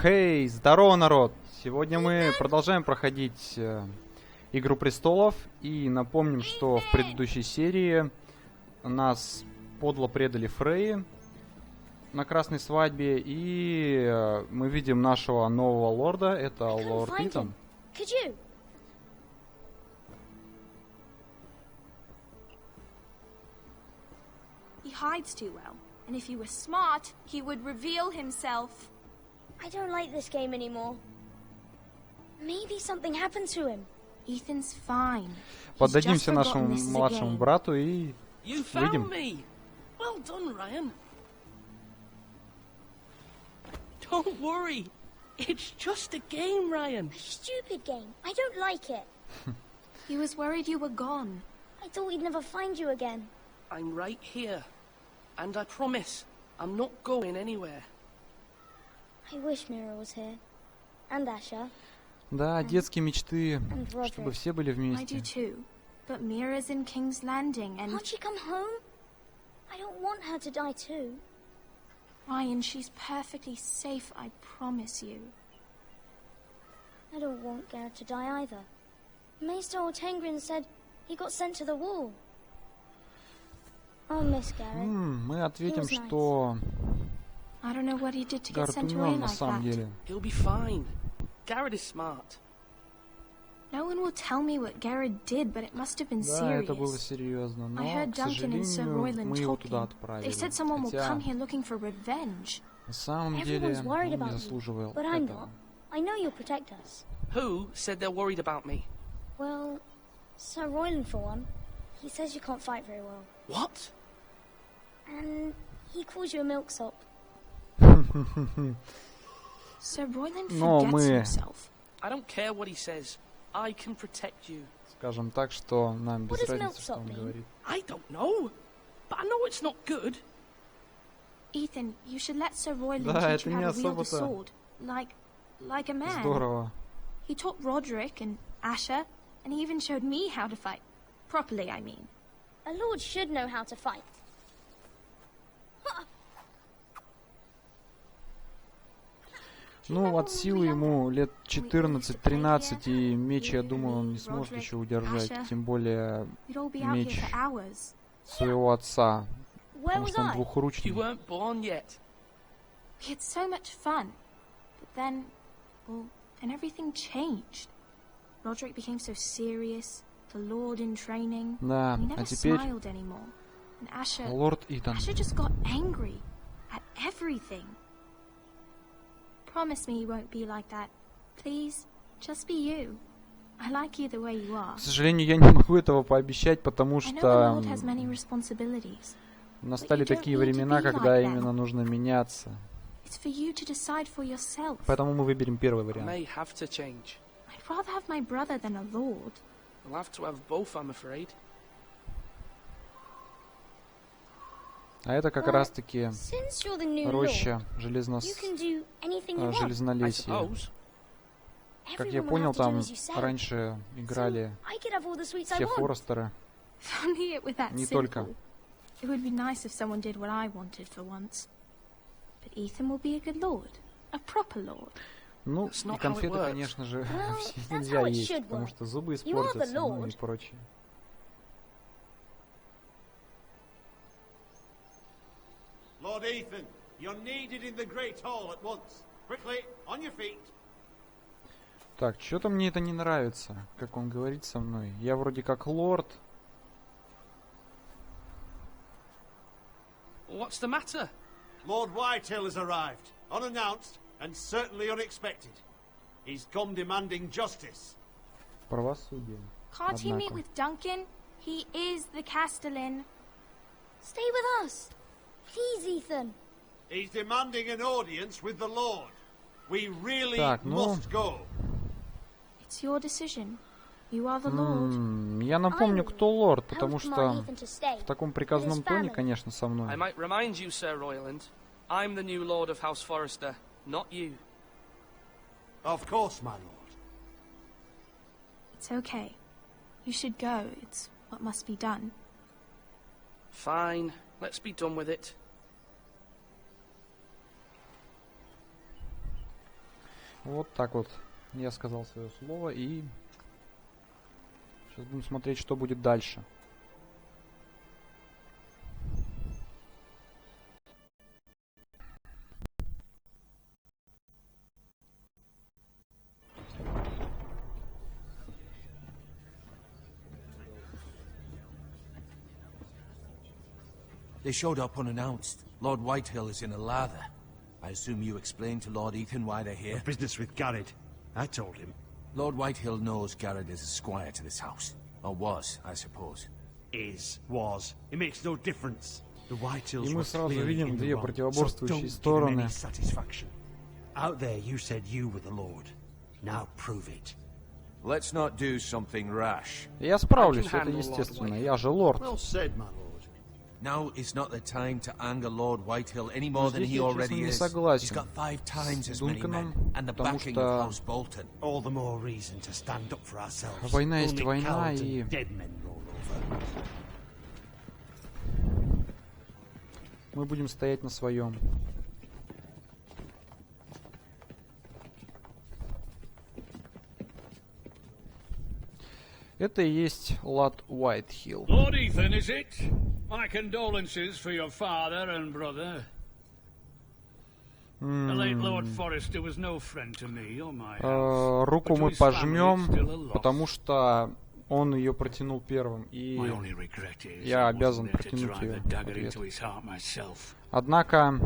Хей, здорово, народ! Сегодня мы продолжаем проходить Игру Престолов. И напомним, что в предыдущей серии нас подло предали Фрей на красной свадьбе. И мы видим нашего нового лорда. Это лорд Итан. He hides too well, and if he were smart, he would reveal himself. I don't like this game anymore. Maybe something happened to him. Ethan's fine. Поддадимся нашему младшему брату и выйдем. Well done, Ryan. Don't worry. It's just a game, Ryan. A stupid game. I don't like it. He was worried you were gone. I thought we'd never find you again. I'm right here. And I promise, I'm not going anywhere. I wish Mira was here. And Asha. Да, детские мечты, чтобы все были вместе. I do too. But Mira's in King's Landing and... Can't she come home? I don't want her to die too. Ryan, she's perfectly safe, I promise you. I don't want Garrett to die either. Maester Ortengrin said he got sent to the wall. I'll miss Garrett. Мы ответим, что I don't know what he did to get Гаррет sent away умен на like самом that. деле. He'll be fine. Garrett is smart. No one will tell me what Garrett did, but it must have been Да, это было serious. серьезно, но, I heard к Duncan and Sir сожалению, Royland мы его туда talking. отправили. They said someone will Хотя, come here looking for revenge. на самом деле, Everyone's worried он не about you, заслуживал but I'm этого. not. I know you'll protect us. Who said they're worried about me? Well, Sir Royland for one. He says you can't fight very well. What? And he calls you a milksop. Sir Royland Но forgets мы, himself. I don't care what he says. I can protect you. скажем так, что нам без What does разницы, что milksop он mean? говорит. I don't know. But I know it's not good. Ethan, you should let Sir Royland Да, teach это you не how to wield a особо-то sword. Like a man. здорово. He taught Roderick and Asher, and he even showed me how to fight. Properly, I mean. A lord should know how to fight. Ну, от силы ему лет 14-13, и меч, я думаю, он не сможет еще удержать, тем более We'd all be out меч here for hours. своего отца, Where потому was что он I? You двухручный. weren't born yet. We had so much fun. But then, well, then everything changed. Roderick became so serious, the Lord in training. Да, And he а never теперь smiled anymore. And Asher лорд Итан. just got angry at everything. Promise me you won't be like that. Please, just be you. I like you the way you are. К сожалению, я не могу этого пообещать, потому I know a что lord has many responsibilities. настали такие времена, когда именно нужно меняться. It's for you to decide for yourself. Поэтому мы выберем первый I вариант. may have to change. I'd rather have my brother than a lord. I'll have to have both, I'm afraid. А это как раз-таки Since you're the new роща lord, you can do anything you want. I железнолесье. suppose. Как я Everyone will понял, have to do там as you say. раньше играли So I could have all the sweets I все want. Форестеры. If only it were that Не simple. только. It would be nice if someone did what I wanted for once. But Ethan will be a good lord. A proper lord. Ну, That's и not how it конфеты, works. конечно же, Well, все that's нельзя how it есть, should потому work. что зубы You are the испортятся, ну и Lord. прочее. Lord Ethan, you're needed in the Great Hall at once. Quickly, on your feet. Так, что-то мне это не нравится, как он говорит со мной. Я вроде как лорд. What's the matter? Lord Whitehill has arrived, unannounced and certainly unexpected. He's come demanding justice. Правосудие. Can't he meet Однако. with Duncan? He is the Castellan. Stay with us. Please, Ethan. He's demanding an audience with the Lord. We really Так, ну. must go. It's your decision. You are the lord. Я напомню, кто лорд, потому Help что command Ethan to stay. в таком приказном With his тоне, family. конечно, со I мной. might remind you, Sir Royland. I'm the new Lord of House Forrester, not you. Of course, my lord. It's okay. You should go. It's what must be done. Fine, let's be done with it. Вот так вот я сказал свое слово, и сейчас будем смотреть, что будет дальше. They showed up unannounced. Lord Whitehill is in a lather. I assume you explained to Lord Ethan why they're here? Business with Garrett. I told him. Lord Whitehill knows Garrett is a squire to this house. Or was, I suppose. Was. It makes no difference. The Whitehills И мы were сразу clearly видим in the две wrong, противоборствующие so don't give him стороны. any satisfaction. Out there you said you were the Lord. Now prove it. Let's not do something rash. Я справлюсь, это естественно. Я же лорд. Well said, my lord. Now is not the time to anger Lord Whitehill any more than Здесь he я, честно, already не is. He's согласен got 5 times с as many men, Дунканом, and the потому backing что of House Bolton. All the more reason to stand up for ourselves. война есть Only война, cowards и and dead men roll over. мы будем стоять на своем. Это и есть лорд Уайтхилл. Lord Ethan, is it? My condolences for your father and brother. The late Lord Forrester was no friend to me or my house. Руку мы пожмем, потому что он ее протянул первым, и My only regret is я I обязан wasn't there to протянуть drive ее a в dagger ответ. into his heart myself. Однако,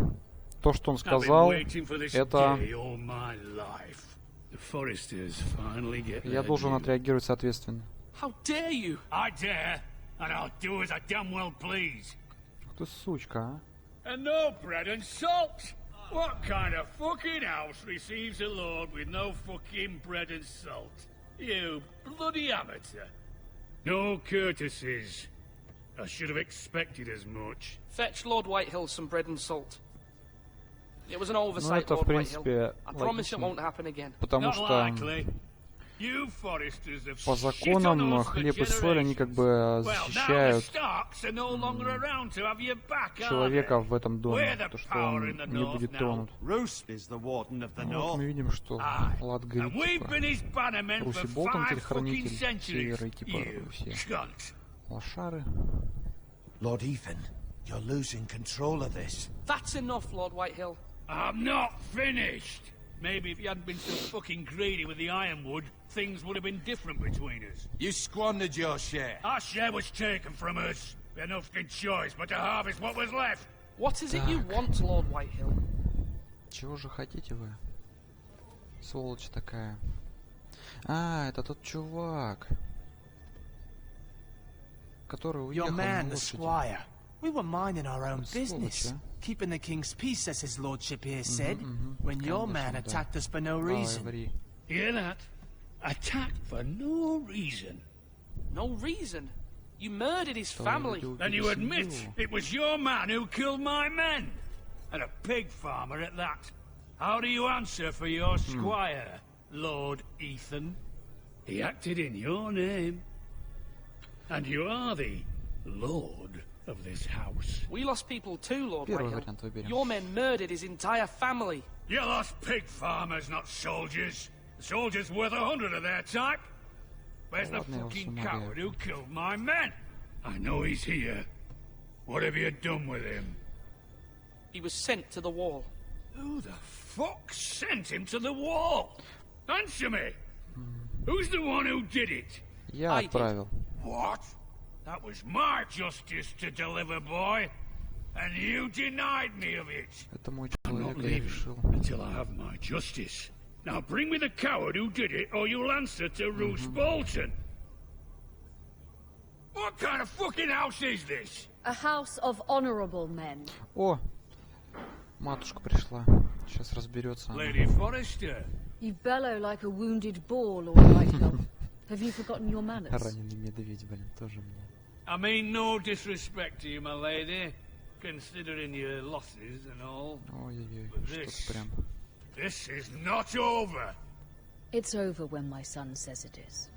то, что он I've been сказал, waiting for this это day all my life. The Forresters finally get я their должен due. отреагировать соответственно. How dare you? I dare, and I'll do as I damn well please. Ты сучка, а? And no bread and salt! What kind of fucking house receives a lord with no fucking bread and salt? You bloody amateur. No courtesies. I should have expected as much. Fetch Lord Whitehill some bread and salt. It was an Ну, oversight, это, в Lord Whitehill. принципе, I promise it логично, won't happen again. потому Not что likely. You Forresters have по shit on законам us for хлеб и соль, они как generations. бы Well, now the защищают Starks are no longer around to have your back, are человека they? в этом доме, We're the то, что power он in the не north будет now. тронут. Roose is the warden of the Вот north. мы видим, что Aye. лорд And говорит, we've типа, been his bannermen Руси for Болтон, 5 телохранитель fucking centuries. севера, и типа You все cunt. лошары. Lord Ethan, you're losing control of this. That's enough, Lord Whitehill. I'm not finished. Maybe if you hadn't been so fucking greedy with the ironwood, things would have been different between us. You squandered your share. Our share was taken from us. We had no fucking choice but to harvest what was left. What is it you want, Lord Whitehill? Чего же хотите вы? Сволочь такая. А, это тот чувак, который уехал Your на man, the лошади. squire. We were minding our own Сволочь, business. а? Keeping the king's peace, as his lordship here said, when your Конечно, man да. attacked us for no Давай, reason. говори. Hear that? Attacked for no reason. No reason. You murdered his Что family. люди And убили you admit семью. it was your man who killed my men. And a pig farmer at that. How do you answer for your squire, Lord Ethan? He acted in your name. And you are the Lord of this house. We lost people too, Lord Первый Whitehill. вариант выберем. Your men murdered his entire family. You lost pig farmers, not soldiers. The soldiers worth 100 of their type. Where's the Ладно, я fucking вас coward умоляю. who killed my men? I know he's here. What have you done with him? He was sent to the wall. Who the fuck sent him to the wall? Answer me! Who's the one who did it? Я I did. отправил. What? That was my justice to deliver, boy. And you denied me of it. Это мой I'm not человек, я leaving решил. until I have my justice. Now bring me the coward who did it, or you'll answer to Roose Bolton. What kind of fucking house is this? A house of honorable men. О, матушка пришла. Сейчас разберется она. Lady Forrester. You bellow like a wounded boar, Lord Whitehill. Have you forgotten your manners? Раненый медведь, блин, тоже мне. I mean no disrespect to you, my lady, considering your losses and all. Ой-ой-ой, This- что-то прям. This is not over. It's over when my son says it is.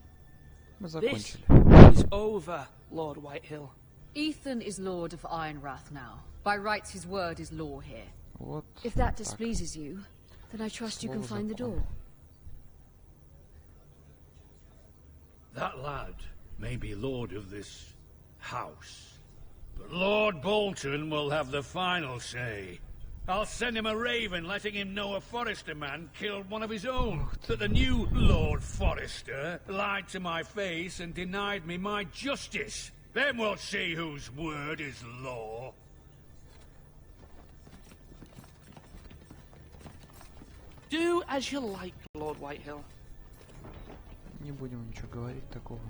Мы This закончили. is over, Lord Whitehill. Ethan is Lord of Ironrath now. By rights, his word is law here. Вот. If that так. displeases you, then I trust you can Слово find the закон. door. That lad may be lord of this house, but Lord Bolton will have the final say. I'll send him a raven letting him know a Forrester man killed one of his own. That the new Lord Forrester lied to my face and denied me my justice. Then we'll see whose word is law. Do as you like, Lord Whitehill. Не будем ничего говорить такого.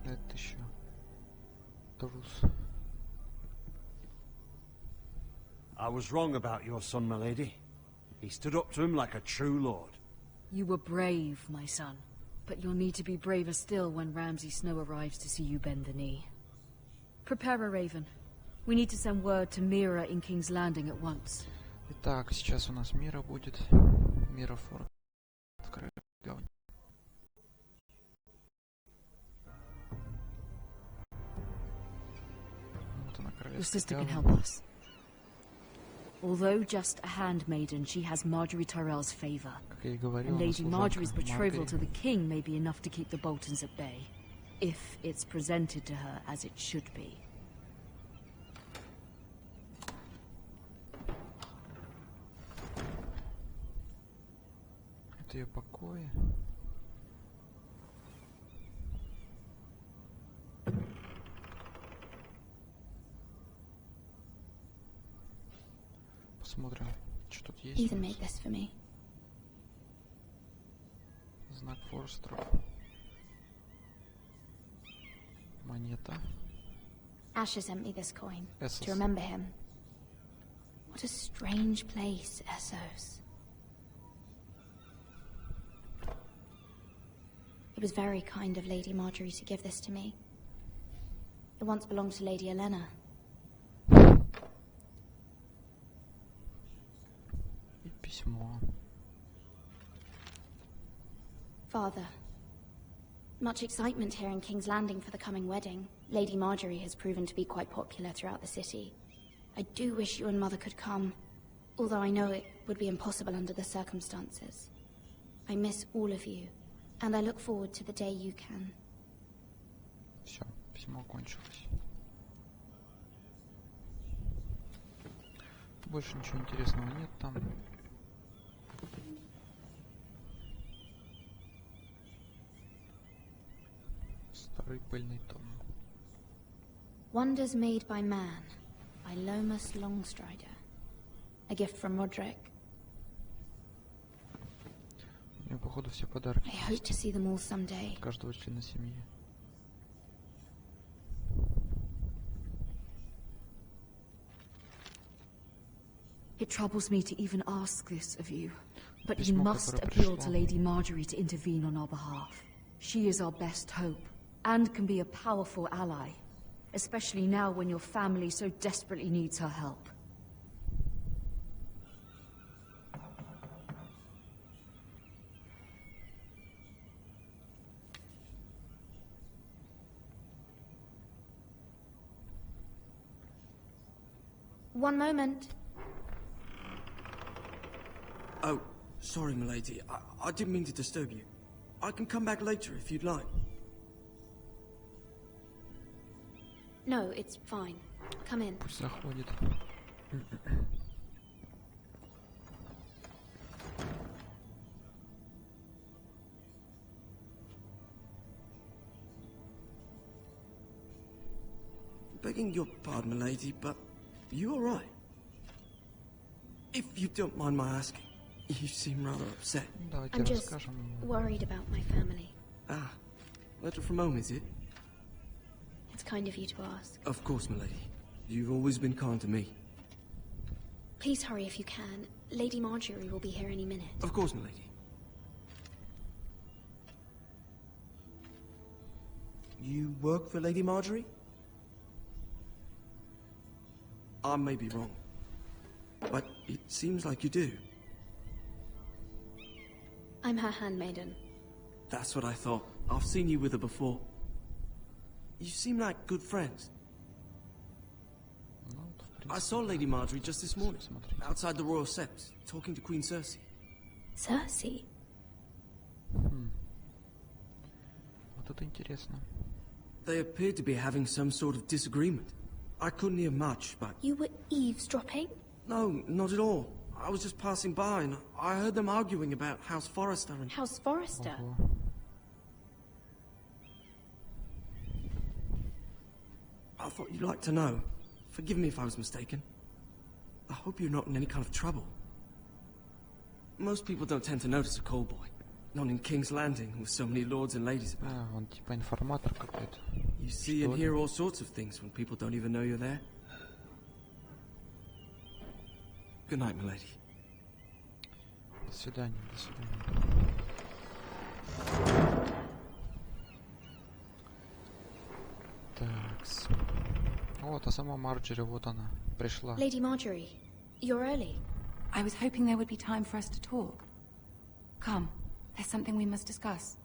Это еще трус. I was wrong about your son, my lady. He stood up to him like a true lord. You were brave, my son. But you'll need to be braver still when Ramsay Snow arrives to see you bend the knee. Prepare a raven. We need to send word to Mira in King's Landing at once. Итак, сейчас у нас Мира будет. Мира форт. Говно. Вот она, Your sister королевская can говно. help us. Although just a handmaiden, she has Marjorie Tyrell's favor. Как я и говорил, And она Lady Marjorie's служанка betrothal to Маргари. the king may be enough to keep the Boltons at bay. If it's presented to her as it should be. Это ее покои. Посмотрим, что тут есть. Ethan made this for me. Знак Форстеров. Монета. Asher sent me this coin Essos. to remember him. What a strange place, Essos. It was very kind of Lady Marjorie to give this to me. It once belonged to Lady Elena. И письмо. Father, much excitement here in King's Landing for the coming wedding. Lady Marjorie has proven to be quite popular throughout the city. I do wish you and Mother could come, although I know it would be impossible under the circumstances. I miss all of you, and I look forward to the day you can. Все, письмо кончилось. Больше ничего интересного нет там. Старый пыльный том. Wonders Made by Man, by Lomas Longstrider. A gift from Roderick. У него, походу, все подарки I hope to see them all someday. от каждого члена семьи. It troubles me to even ask this of you, but you Письмо, must которое appeal пришло. to Lady Marjorie to intervene on our behalf. She is our best hope, and can be a powerful ally, especially now when your family so desperately needs her help. One moment. Oh, sorry, milady. I didn't mean to disturb you. I can come back later if you'd like. No, it's fine. Come in. Пусть заходит. Begging your pardon, milady, but you all right? If you don't mind my asking, you seem rather upset. Давайте I'm just расскажем. worried about my family. Ah, letter from home, is it? It's kind of you to ask. Of course, milady. You've always been kind to me. Please hurry if you can. Lady Marjorie will be here any minute. Of course, milady. You work for Lady Marjorie? I may be wrong, but it seems like you do. I'm her handmaiden. That's what I thought. I've seen you with her before. You seem like good friends. Ну, в I принципе, saw Lady Marjorie just this morning, смотрите. outside the Royal Sept, talking to Queen Cersei. Cersei? Вот это интересно. They appeared to be having some sort of disagreement. I couldn't hear much, but... You were eavesdropping? No, not at all. I was just passing by and I heard them arguing about House Forrester and... House Forrester? Ого. I thought you'd like to know. Forgive me if I was mistaken. I hope you're not in any kind of trouble. Most people don't tend to notice a call boy. Not in King's Landing, with so many lords and ladies about. А, он типа информатор какой-то. You see and hear all sorts of things when people don't even know you're there. Good night, milady. До свидания, до свидания. Такс. Вот, а сама Марджери, вот она, пришла. Lady Marjorie, you're early. I was hoping there would be time for us to talk. Come, there's something we must discuss.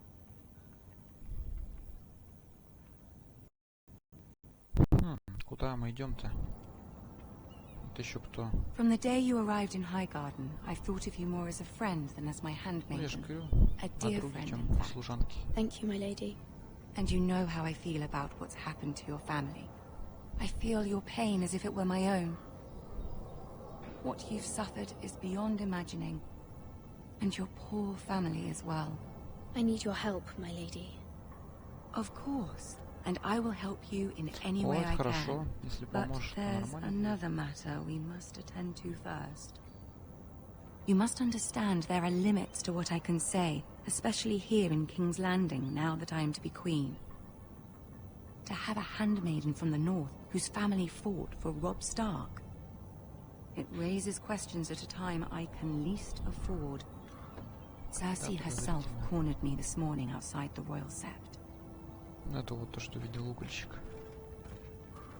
Куда мы идем-то? Это еще кто? From the day you arrived in Highgarden, I've thought of you more as a friend than as my Ну, я же handmaiden. говорю, A о dear друге, friend, чем in fact. служанки. Thank you, my lady. And you know how I feel about what's happened to your family. I feel your pain as if it were my own. What you've suffered is beyond imagining. And your poor family as well. I need your help, my lady. Of course. And I will help you in any way Вот, I хорошо, can. если But поможешь, то there's нормально. another matter we must attend to first. You must understand there are limits to what I can say, especially here in King's Landing, now that I am to be queen. To have a handmaiden from the north whose family fought for Robb Stark. It raises questions at a time I can least afford. Cersei herself cornered me this morning outside the royal sept. Это вот то, что видел угольщик.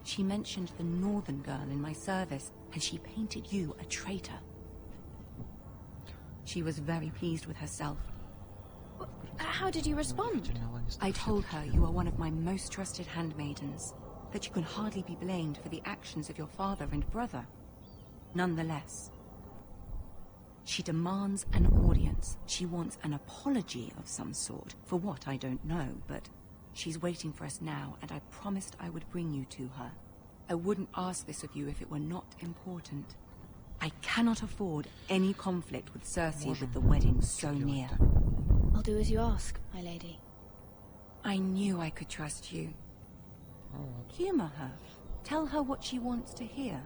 She mentioned the northern girl in my service, and she painted you a traitor. She was very pleased with herself. How did you respond? I told her you are one of my most trusted handmaidens, that you can hardly be blamed for the actions of your father and brother. Nonetheless, she demands an audience. She wants an apology of some sort, for what I don't know, but she's waiting for us now, and I promised I would bring you to her. I wouldn't ask this of you if it were not important. I cannot afford any conflict with Cersei with the wedding so near. I'll do as you ask, my lady. I knew I could trust you. Humor her. Tell her what she wants to hear.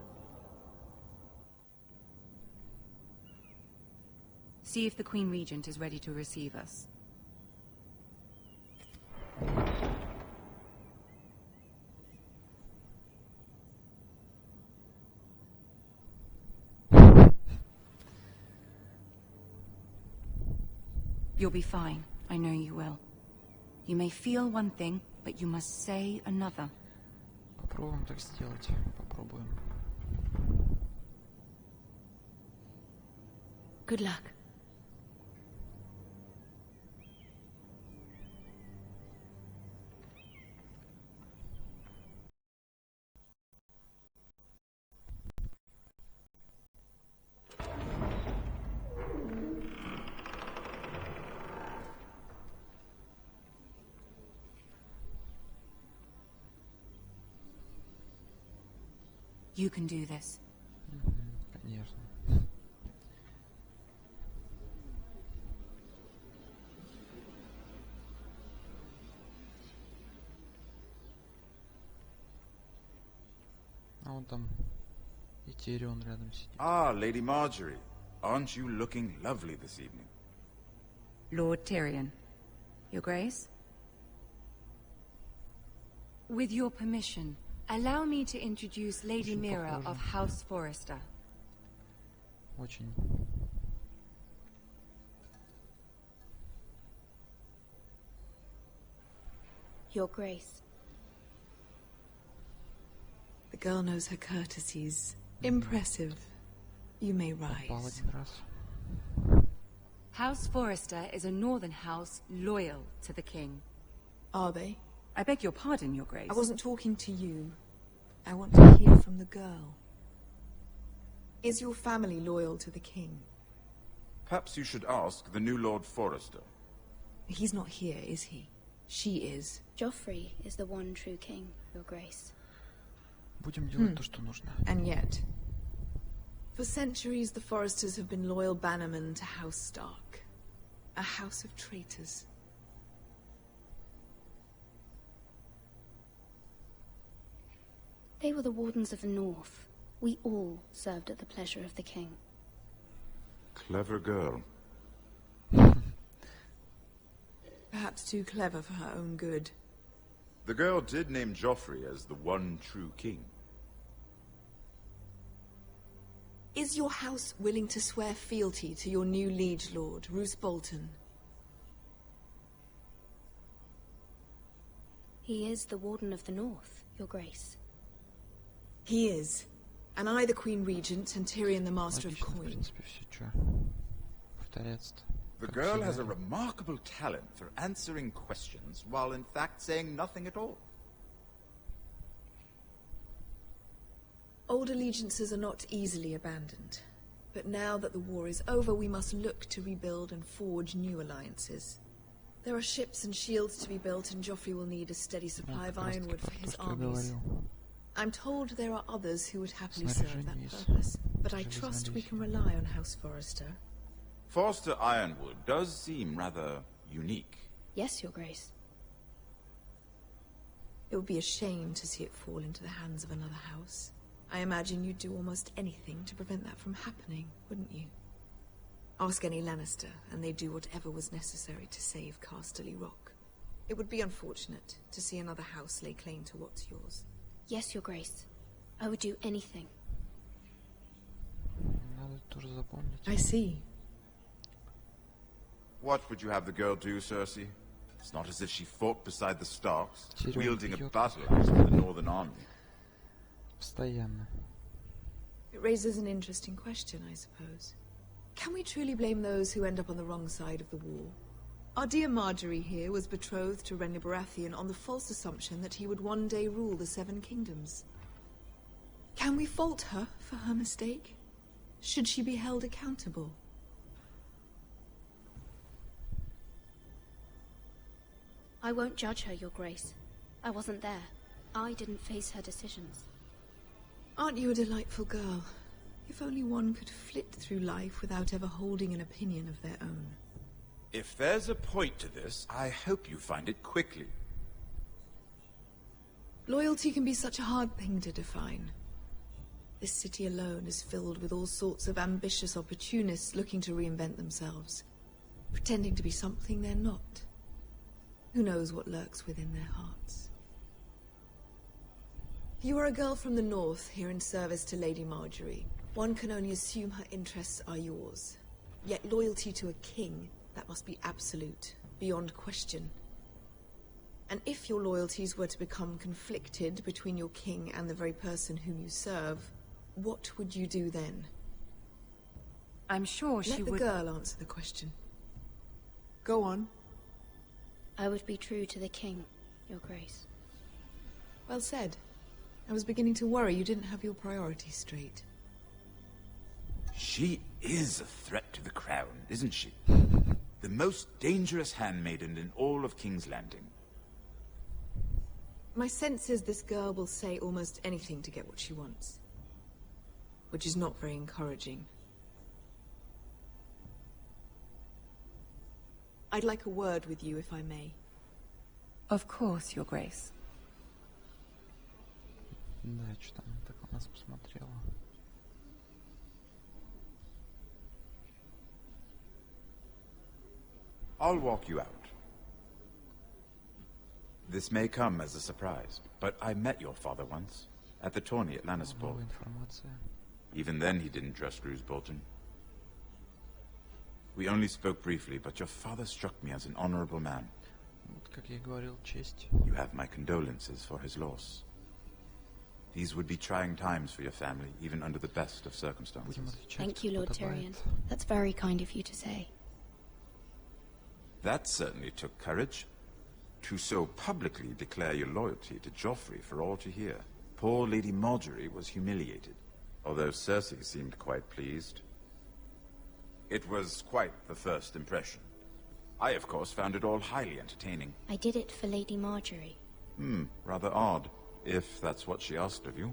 See if the Queen Regent is ready to receive us. You'll be fine. I know you will. You may feel one thing, but you must say another. Попробуем так сделать. Попробуем. Good luck. You can do this. Конечно. А он там и Тирион рядом сидит. Ah, Lady Marjorie. Aren't you looking lovely this evening? Lord Tyrion. Your Grace? With your permission, allow me to introduce Lady Очень Mira похоже. of House Forrester. Очень. Your Grace. The girl knows her courtesies. Impressive. You may Попал rise. один раз. House Forrester is a northern house loyal to the king. Are they? I beg your pardon, Your Grace. I wasn't talking to you. I want to hear from the girl. Is your family loyal to the king? Perhaps you should ask the new Lord Forrester. He's not here, is he? She is. Joffrey is the one true king, Your Grace. Будем делать то, что нужно. And yet, for centuries the Forresters have been loyal bannermen to House Stark. A house of traitors. They were the Wardens of the North. We all served at the pleasure of the king. Clever girl. Perhaps too clever for her own good. The girl did name Joffrey as the one true king. Is your house willing to swear fealty to your new liege lord, Roose Bolton? He is the Warden of the North, Your Grace. He is. And I the Queen Regent and Tyrion the Master of Логично, в Coin. принципе, все, чё. Повторяться-то. The girl has a remarkable talent for answering questions while in fact saying nothing at all. Old allegiances are not easily abandoned. But now that the war is over, we must look to rebuild and forge new alliances. There are ships and shields to be built, and Joffrey will need a steady supply of ironwood for his armies. I'm told there are others who would happily serve that purpose, but I trust we can rely on House Forrester. Forster Ironwood does seem rather unique. Yes, Your Grace. It would be a shame to see it fall into the hands of another house. I imagine you'd do almost anything to prevent that from happening, wouldn't you? Ask any Lannister, and they'd do whatever was necessary to save Casterly Rock. It would be unfortunate to see another house lay claim to what's yours. Yes, Your Grace. I would do anything. Надо тоже запомнить. I see. What would you have the girl do, Cersei? It's not as if she fought beside the Starks, Tyrion wielding a бьёт. battle axe for the Northern Army. Постоянно. It raises an interesting question, I suppose. Can we truly blame those who end up on the wrong side of the war? Our dear Marjorie here was betrothed to Renly Baratheon on the false assumption that he would one day rule the Seven Kingdoms. Can we fault her for her mistake? Should she be held accountable? I won't judge her, Your Grace. I wasn't there. I didn't face her decisions. Aren't you a delightful girl? If only one could flit through life without ever holding an opinion of their own. If there's a point to this, I hope you find it quickly. Loyalty can be such a hard thing to define. This city alone is filled with all sorts of ambitious opportunists looking to reinvent themselves, pretending to be something they're not. Who knows what lurks within their hearts? You are a girl from the north, here in service to Lady Marjorie. One can only assume her interests are yours. Yet loyalty to a king, that must be absolute, beyond question. And if your loyalties were to become conflicted between your king and the very person whom you serve, what would you do then? I'm sure she would... Let the girl answer the question. Go on. I would be true to the king, Your Grace. Well said. I was beginning to worry you didn't have your priorities straight. She is a threat to the crown, isn't she? The most dangerous handmaiden in all of King's Landing. My sense is this girl will say almost anything to get what she wants. Which is not very encouraging. I'd like a word with you, if I may. Of course, Your Grace. Да, что там так у нас посмотрела. I'll walk you out. This may come as a surprise, but I met your father once, at the tourney at Lannisport. Новая информация. Even then he didn't trust Roose Bolton. We only spoke briefly, but your father struck me as an honorable man. Вот как я и говорил, честь. You have my condolences for his loss. These would be trying times for your family, even under the best of circumstances. Будем отвечать, Thank you, как Lord подобает. Tyrion. That's very kind of you to say. That certainly took courage. To so publicly declare your loyalty to Joffrey for all to hear. Poor Lady Marjorie was humiliated, although Cersei seemed quite pleased. It was quite the first impression. I, of course, found it all highly entertaining. I did it for Lady Marjorie. Rather odd, if that's what she asked of you.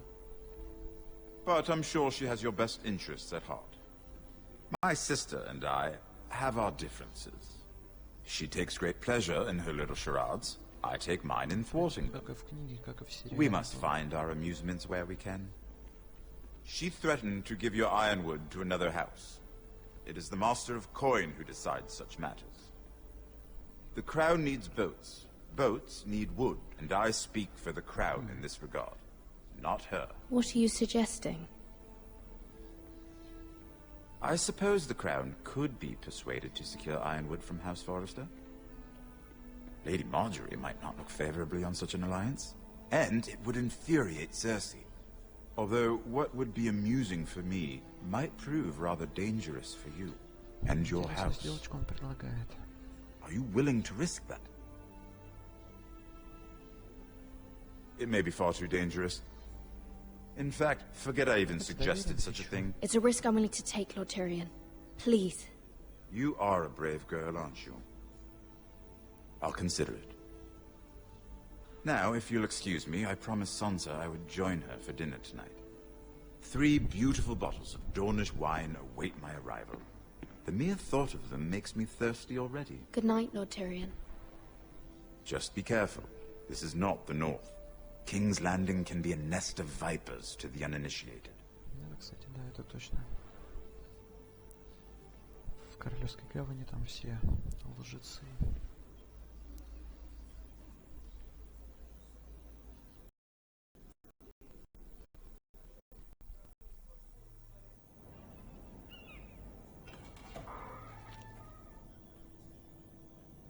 But I'm sure she has your best interests at heart. My sister and I have our differences. She takes great pleasure in her little charades. I take mine in thwarting them. We must find our amusements where we can. She threatened to give your ironwood to another house. It is the Master of Coin who decides such matters. The crown needs boats. Boats need wood, and I speak for the crown in this regard, not her. What are you suggesting? I suppose the crown could be persuaded to secure ironwood from House Forrester. Lady Marjorie might not look favorably on such an alliance, and it would infuriate Cersei. Although what would be amusing for me might prove rather dangerous for you and your house. Are you willing to risk that? It may be far too dangerous. In fact, forget I even suggested such a thing. It's a risk I'm willing to take, Lord Tyrion. Please. You are a brave girl, aren't you? I'll consider it. Now, if you'll excuse me, I promised Sansa I would join her for dinner tonight. 3 beautiful bottles of Dornish wine await my arrival. The mere thought of them makes me thirsty already. Good night, Lord Tyrion. Just be careful. This is not the North. King's Landing can be a nest of vipers to the uninitiated. Кстати, да, это точно. В Королевской гавани там все лжецы.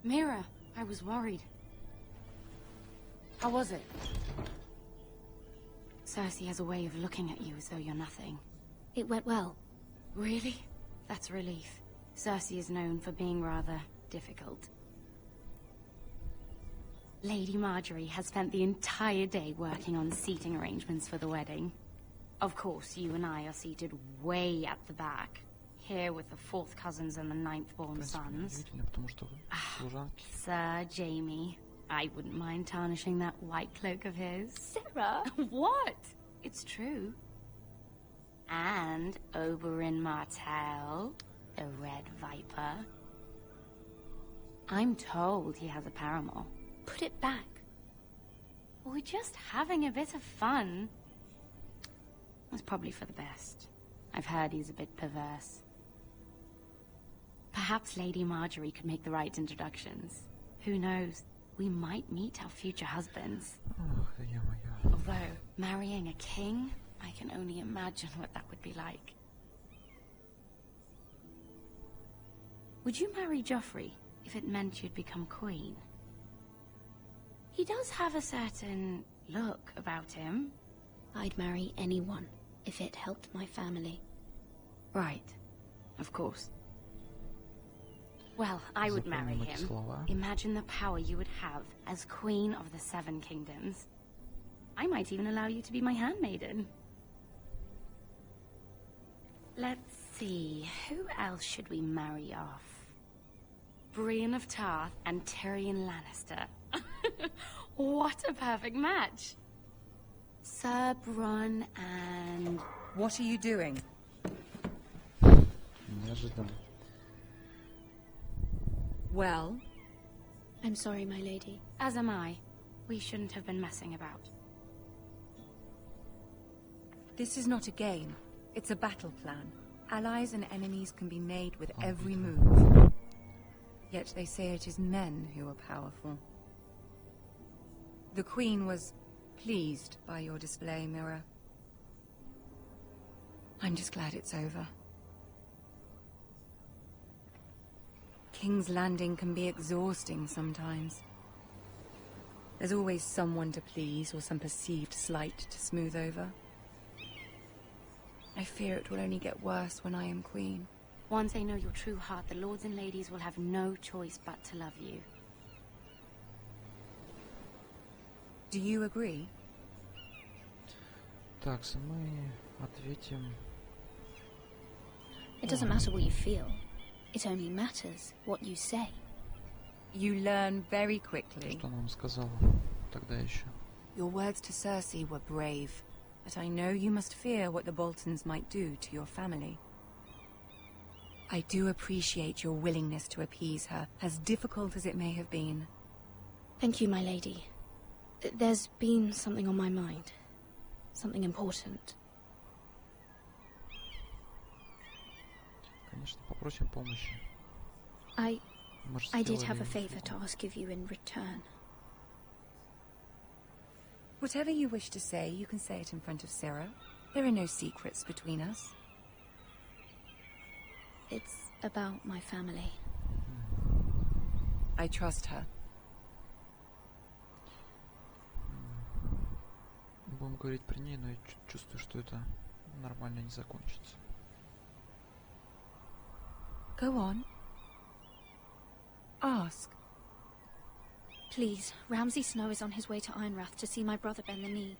Mira, I was worried. How was it? Cersei has a way of looking at you as though you're nothing. It went well. Really? That's a relief. Cersei is known for being rather difficult. Lady Marjorie has spent the entire day working on seating arrangements for the wedding. Of course, you and I are seated way at the back. Here with the 4th cousins and the 9th-born sons. Sir Jaime. I wouldn't mind tarnishing that white cloak of his. Sarah! What? It's true. And Oberyn Martell, the Red Viper. I'm told he has a paramour. Put it back. We're just having a bit of fun. It's probably for the best. I've heard he's a bit perverse. Perhaps Lady Marjorie could make the right introductions. Who knows? We might meet our future husbands. Although, marrying a king, I can only imagine what that would be like. Would you marry Joffrey if it meant you'd become queen? He does have a certain look about him. I'd marry anyone if it helped my family. Right. Of course. Well, I would marry him. Imagine the power you would have as Queen of the 7 Kingdoms. I might even allow you to be my handmaiden. Let's see, who else should we marry off? Brienne of Tarth and Tyrion Lannister. What a perfect match! Sir Bronn and... What are you doing? Неожиданно. Well? I'm sorry, my lady. As am I. We shouldn't have been messing about. This is not a game. It's a battle plan. Allies and enemies can be made with every move. Yet they say it is men who are powerful. The Queen was pleased by your display, Mira. I'm just glad it's over. King's Landing can be exhausting sometimes. There's always someone to please or some perceived slight to smooth over. I fear it will only get worse when I am queen. Once they know your true heart, the lords and ladies will have no choice but to love you. Do you agree? Так, мы ответим. It doesn't matter what you feel. It only matters what you say. You learn very quickly. Что она вам сказала тогда еще? Your words to Cersei were brave, but I know you must fear what the Boltons might do to your family. I do appreciate your willingness to appease her, as difficult as it may have been. Thank you, my lady. There's been something on my mind. Something important. Конечно, попросим помощи. I did have a сделали favor to ask of you in return. Whatever you wish to say, you can say it in front of Sarah. There are no secrets between us. It's about my family. I trust her. Будем говорить при ней, но я чувствую, что это нормально не закончится. Go on. Ask. Please, Ramsay Snow is on his way to Ironrath to see my brother bend the knee.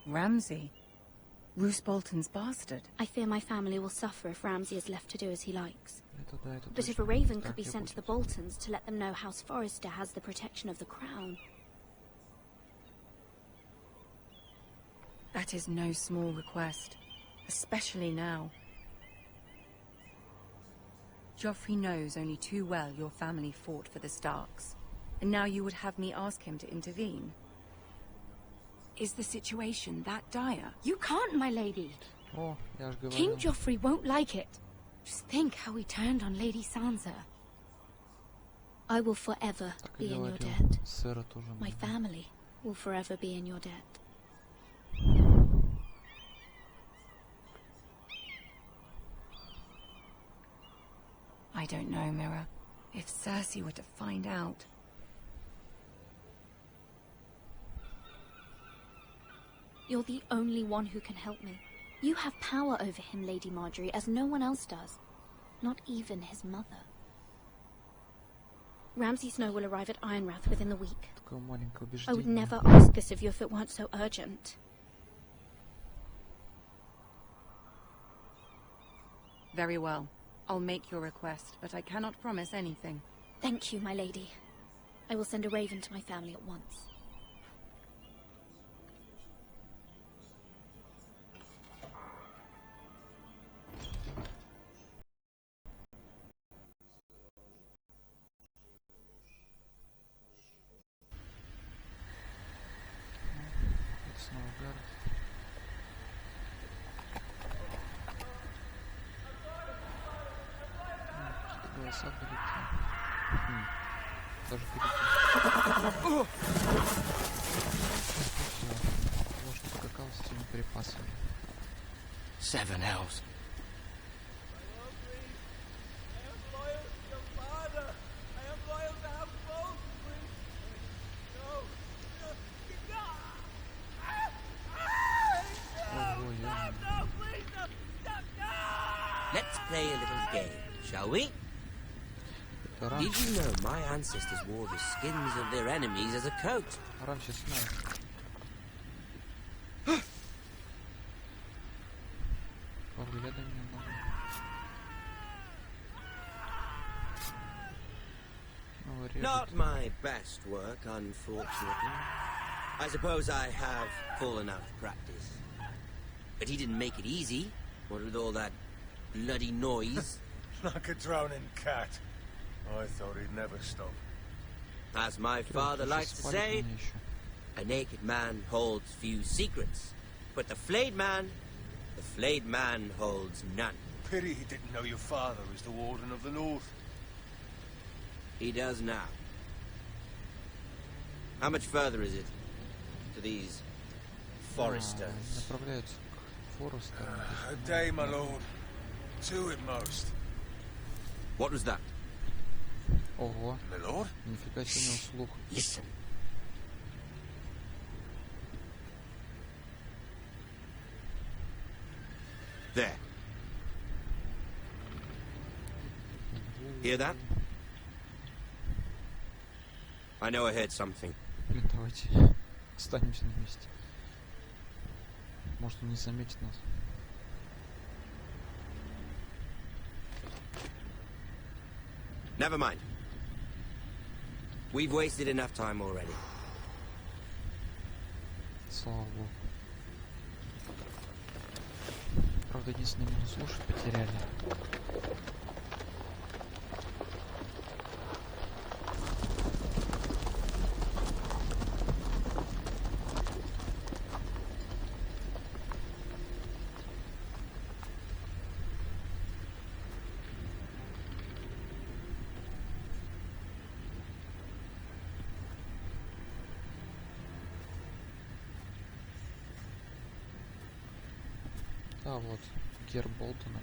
Ramsay? Roose Bolton's bastard. I fear my family will suffer if Ramsay is left to do as he likes. Это But if a raven could be sent to the Boltons to let them know House Forrester has the protection of the crown... That is no small request, especially now. Joffrey knows only too well your family fought for the Starks, and now you would have me ask him to intervene. Is the situation that dire? You can't, my lady. О, я ж говорил. King Joffrey won't like it. Just think how he turned on Lady Sansa. I will forever be in your debt. Сэра тоже. My family will forever be in your debt. I don't know, Mira. If Cersei were to find out... You're the only one who can help me. You have power over him, Lady Marjorie, as no one else does. Not even his mother. Ramsay Snow will arrive at Ironrath within the week. I would never ask this of you if it weren't so urgent. Very well. I'll make your request, but I cannot promise anything. Thank you, my lady. I will send a raven to my family at once. Даже перейти. Ложь покакал с этими припасами. 7 elves. Let's play a little game, shall we? Did you know my ancestors wore the skins of their enemies as a coat? Раньше знаю. Поглядывай немного. Not my best work, unfortunately. I suppose I have fallen out of practice. But he didn't make it easy, what with all that bloody noise. Like a drowning cat. I thought he'd never stop. As my father likes to say, a naked man holds few secrets, but the flayed man holds none. Pity he didn't know your father is the Warden of the North. He does now. How much further is it to these Foresters? A day, my lord. 2 at most. What was that? Ого. My lord? Нифига себе у него слух. Listen. There. Hear that? I know I heard something. Давайте останемся на месте. Может, он не заметит нас. Never mind. We've wasted enough time already. Слава богу. Правда, единственный минус — лошадь потеряли. А вот герб Болтонов.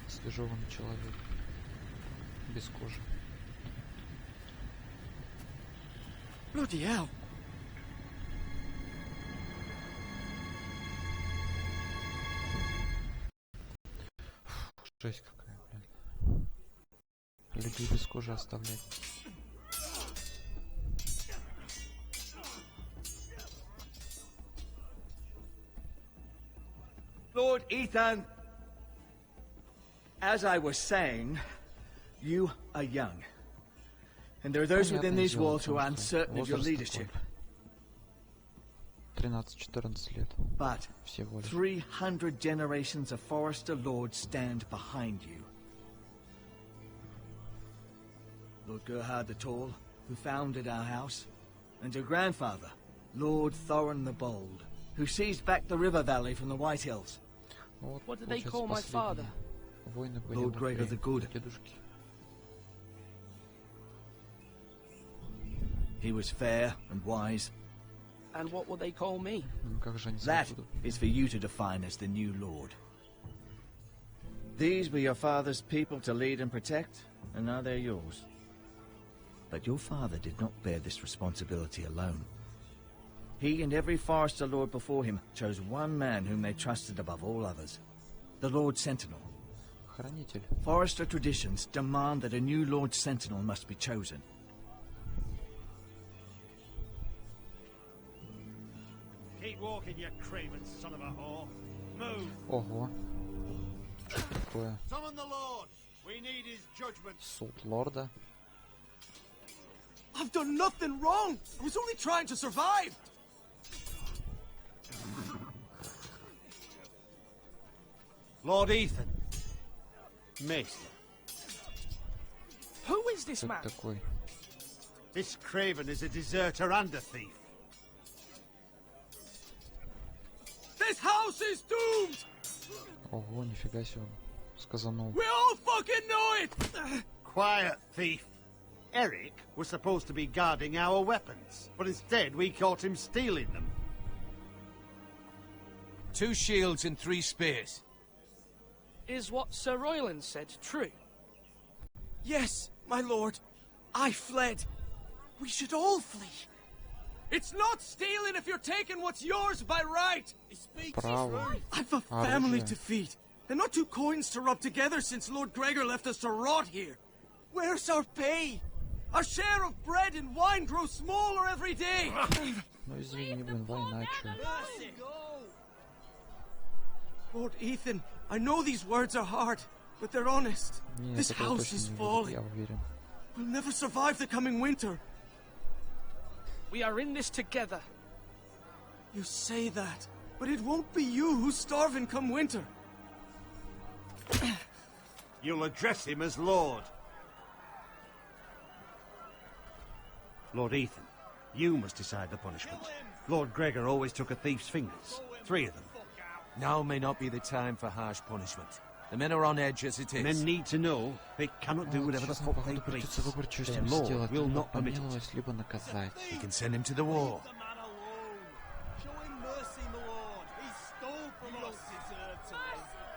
Освежеванный человек. Без кожи. Bloody hell. Жесть какая, блин. Людей без кожи оставлять. Lord Ithan, as I was saying, you are young. And there are those within these walls who are uncertain of your leadership. 13-14 лет. But Всего лишь. 300 generations of Forester lords stand behind you. Lord Gerhard the Tall, who founded our house, and your grandfather, Lord Thorin the Bold, who seized back the river valley from the White Hills. What did they call my father? Lord Gregor the Good. He was fair and wise. And what will they call me? That is for you to define as the new lord. These were your father's people to lead and protect, and now they're yours. But your father did not bear this responsibility alone. He and every Forester lord before him chose one man whom they trusted above all others, the Lord Sentinel. Хранитель. Forester traditions demand that a new Lord Sentinel must be chosen. Keep walking, you craven son of a whore. Move. Ого. Что такое? Summon the Lord. We need his judgment. Суд лорда. I've done nothing wrong. I was only trying to survive. Lord Ethan. Maester. Who is this man? Такой. This craven is a deserter and a thief. This house is doomed. Ого, нифига себе он сказанул. We all fucking know it. Quiet, thief. Eric was supposed to be guarding our weapons, but instead we caught him stealing them. 2 shields and 3 spears. Is what Sir Royland said true? Yes, my lord. I fled. We should all flee. It's not stealing if you're taking what's yours by right. He speaks his right. I've a family to feed, and not 2 coins to rub together since Lord Gregor left us to rot here. Where's our pay? Our share of bread and wine grows smaller every day. Ну извини, блин, война, чё? Lord Ethan, I know these words are hard, but they're honest. Нет, This этого house точно is не будет, falling. я уверен. We'll never survive the coming winter. We are in this together. You say that, but it won't be you who's starving come winter. You'll address him as Lord. Lord Ethan, you must decide the punishment. Lord Gregor always took a thief's fingers. 3 of them. Now may not be the time for harsh punishment. The men are on edge as it is. Men need to know they cannot do whatever the fuck they please. Their Lord will not permit it. Либо наказать. We can send him to the war. Show him mercy, my lord. He stole from us. Deserve to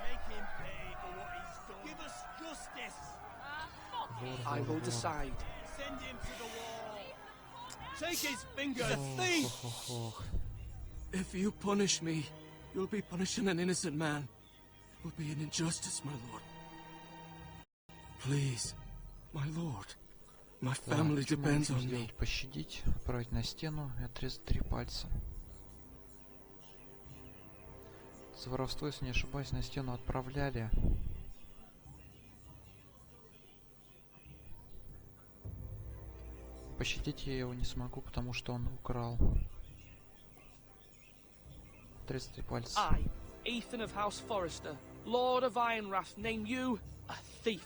make him pay for what he's done. Give us justice. I will decide. Send him to the wall. Take his finger, thief! If you punish me, you'll be punishing an innocent man. It will be an injustice, my lord. Please, my lord. My family depends on me. Пощадить, отправить на стену и отрезать 3 пальца. За воровство, если не ошибаюсь, на стену отправляли. Пощадить я его не смогу, потому что он украл. 33 пальца. I, Ethan of House Forrester, Lord of Ironwrath, name you a thief.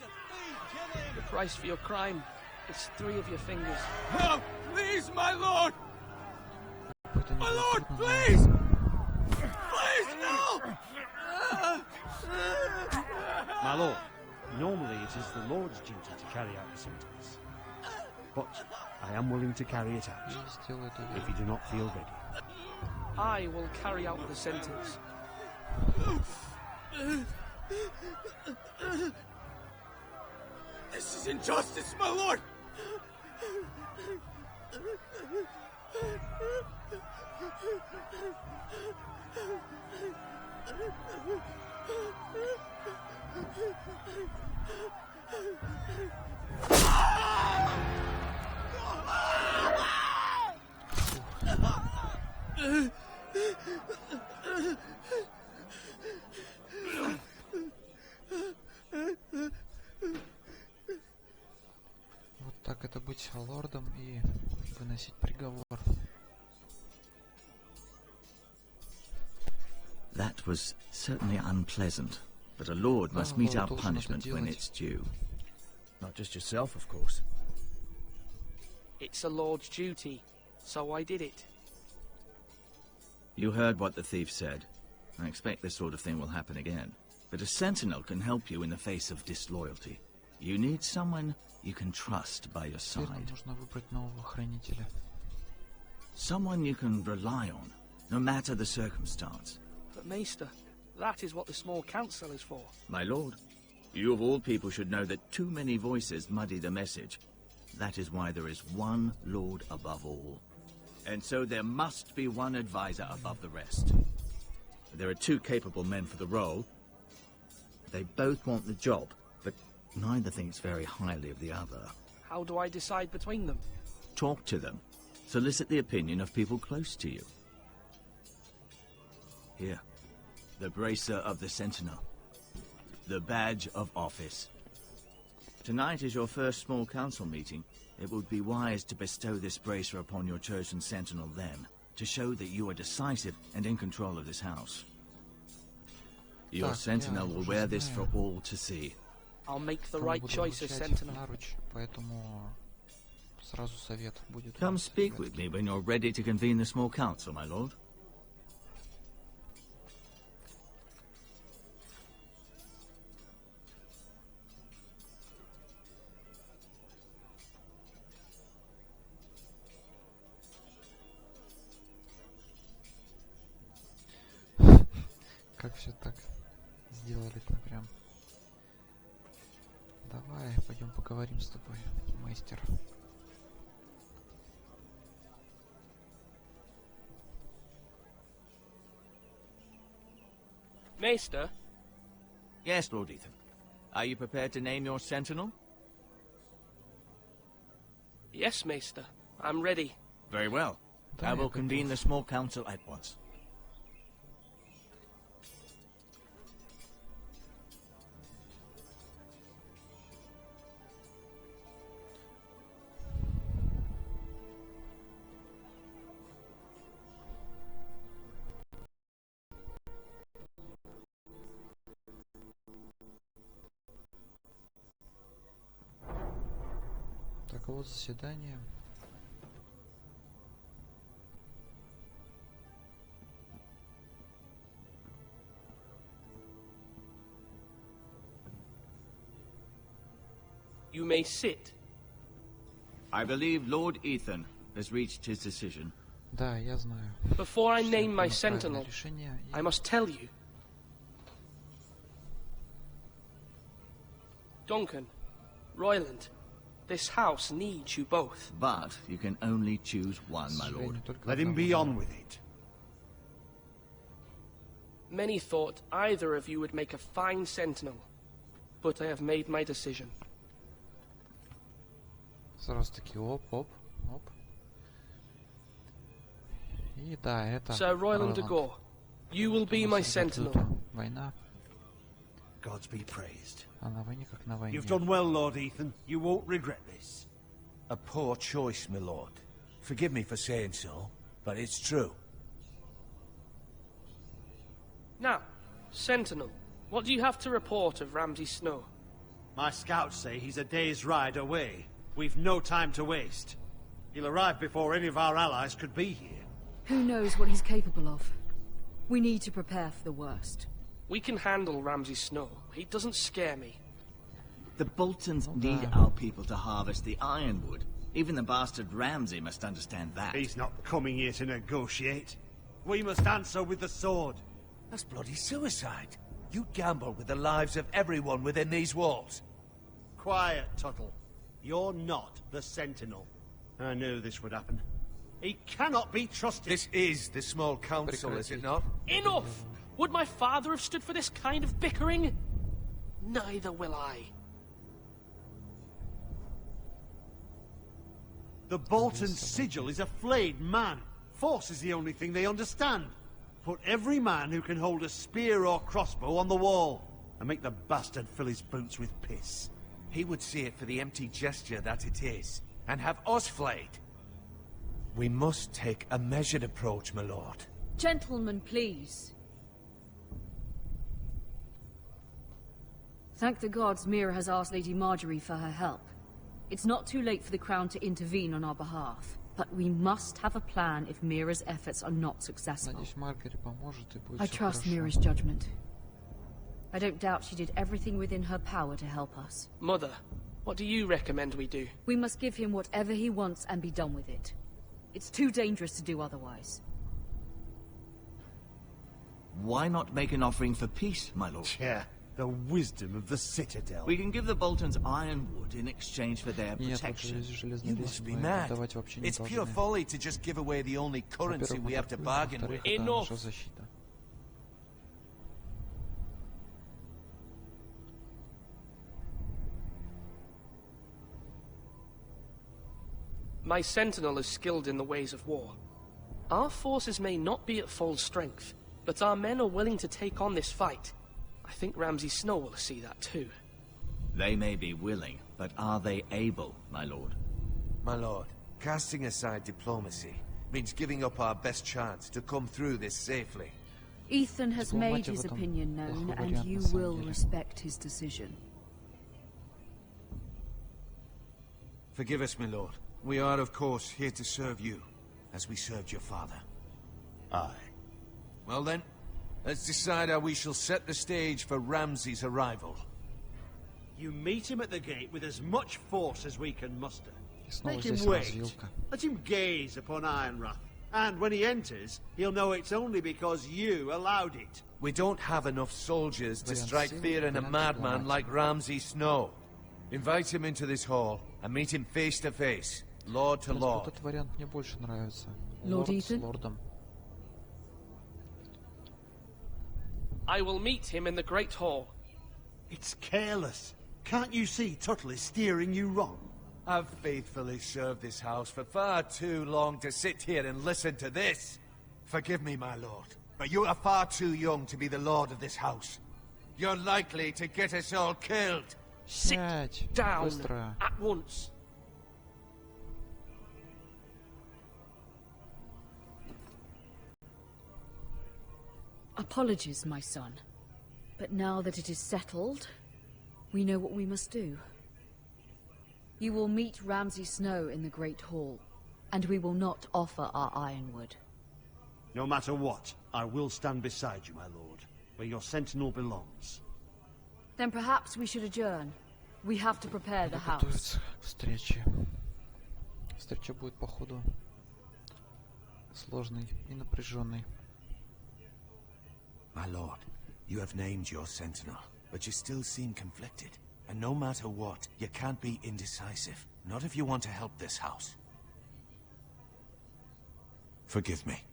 The price for your crime is 3 of your fingers. Help! Please, my lord! My lord, please! Please, no! My lord, normally it is the Lord's duty to carry out the sentence. But I am willing to carry it out, if you do not feel ready. I will carry out the sentence. This is injustice, my lord! Вот так это быть лордом и выносить приговор. That was certainly unpleasant, but a lord must meet our punishment when it's due. Not just yourself, of course. It's a lord's duty, so I did it. You heard what the thief said. I expect this sort of thing will happen again. But a sentinel can help you in the face of disloyalty. You need someone you can trust by your side. Нужно выбрать нового хранителя. Someone you can rely on, no matter the circumstance. But Maester, that is what the small council is for. My lord, you of all people should know that too many voices muddy the message. That is why there is one lord above all. And so there must be one advisor above the rest. There are 2 capable men for the role. They both want the job, but neither thinks very highly of the other. How do I decide between them? Talk to them. Solicit the opinion of people close to you. Here, the bracer of the sentinel. The badge of office. Tonight is your first small council meeting. It would be wise to bestow this bracer upon your chosen sentinel then, to show that you are decisive and in control of this house. Your sentinel will wear this for all to see. I'll make the right choice as sentinel. Come speak with me when you're ready to convene the small council, my lord. Как все так сделали-то прям. Давай, пойдем поговорим с тобой, мастер. Maester? Yes, Lord Ethan. Are you prepared to name your sentinel? Yes, Maester. I'm ready. Very well. I will convene the small council at once. Так, вот заседание. You may sit. I believe Lord Ethan has reached his decision. Да, я знаю. Before I name my sentinel, I must tell you. Duncan, Royland, this house needs you both. But you can only choose one, my lord. Let him be on with it. Many thought either of you would make a fine sentinel, but I have made my decision. Сразу таки оп. И да, это... Sir Royland de Gore, you will be my sentinel. Война. Gods be praised. А на войне как на войне. You've done well, Lord Ethan. You won't regret this. A poor choice, my lord. Forgive me for saying so, but it's true. Now, Sentinel, what do you have to report of Ramsay Snow? My scouts say he's a day's ride away. We've no time to waste. He'll arrive before any of our allies could be here. Who knows what he's capable of? We need to prepare for the worst. We can handle Ramsay Snow. He doesn't scare me. The Boltons need our people to harvest the ironwood. Even the bastard Ramsay must understand that. He's not coming here to negotiate. We must answer with the sword. That's bloody suicide. You gamble with the lives of everyone within these walls. Quiet, Tuttle. You're not the Sentinel. I knew this would happen. He cannot be trusted. This is the small council, is it not? Enough! Would my father have stood for this kind of bickering? Neither will I. The Bolton's sigil is a flayed man. Force is the only thing they understand. Put every man who can hold a spear or crossbow on the wall, and make the bastard fill his boots with piss. He would see it for the empty gesture that it is, and have us flayed. We must take a measured approach, my lord. Gentlemen, please. Thank the gods Mira has asked Lady Marjorie for her help. It's not too late for the Crown to intervene on our behalf, but we must have a plan if Mira's efforts are not successful. I trust Mira's judgment. I don't doubt she did everything within her power to help us. Mother, what do you recommend we do? We must give him whatever he wants and be done with it. It's too dangerous to do otherwise. Why not make an offering for peace, my lord? Yeah, the wisdom of the Citadel. We can give the Boltons ironwood in exchange for their protection. You must be mad. It's pure folly to just give away the only currency we have to bargain with. Enough! My Sentinel is skilled in the ways of war. Our forces may not be at full strength, but our men are willing to take on this fight. I think Ramsay Snow will see that too. They may be willing, but are they able, my lord? My lord, casting aside diplomacy means giving up our best chance to come through this safely. Ethan has made his opinion known, and you will respect his decision. Forgive us, my lord. We are, of course, here to serve you, as we served your father. Aye. Well then, let's decide how we shall set the stage for Ramsay's arrival. You meet him at the gate with as much force as we can muster. Make him wait. Let him gaze upon Ironrath. And when he enters, he'll know it's only because you allowed it. We don't have enough soldiers to strike fear in a madman like Ramsay Snow. Invite him into this hall and meet him face to face, lord to lord. Lord Ethan? I will meet him in the Great Hall. It's careless. Can't you see Tuttle is steering you wrong? I've faithfully served this house for far too long to sit here and listen to this. Forgive me, my lord, but you are far too young to be the lord of this house. You're likely to get us all killed. Sit down at once. Apologies, my son. But now that it is settled, we know what we must do. You will meet Ramsay Snow in the Great Hall, and we will not offer our ironwood. No matter what, I will stand beside you, my lord, where your sentinel belongs. Then perhaps we should adjourn. We have to prepare the house. Встреча будет, походу, сложной и напряженной. My lord, you have named your sentinel, but you still seem conflicted. And no matter what, you can't be indecisive. Not if you want to help this house. Forgive me.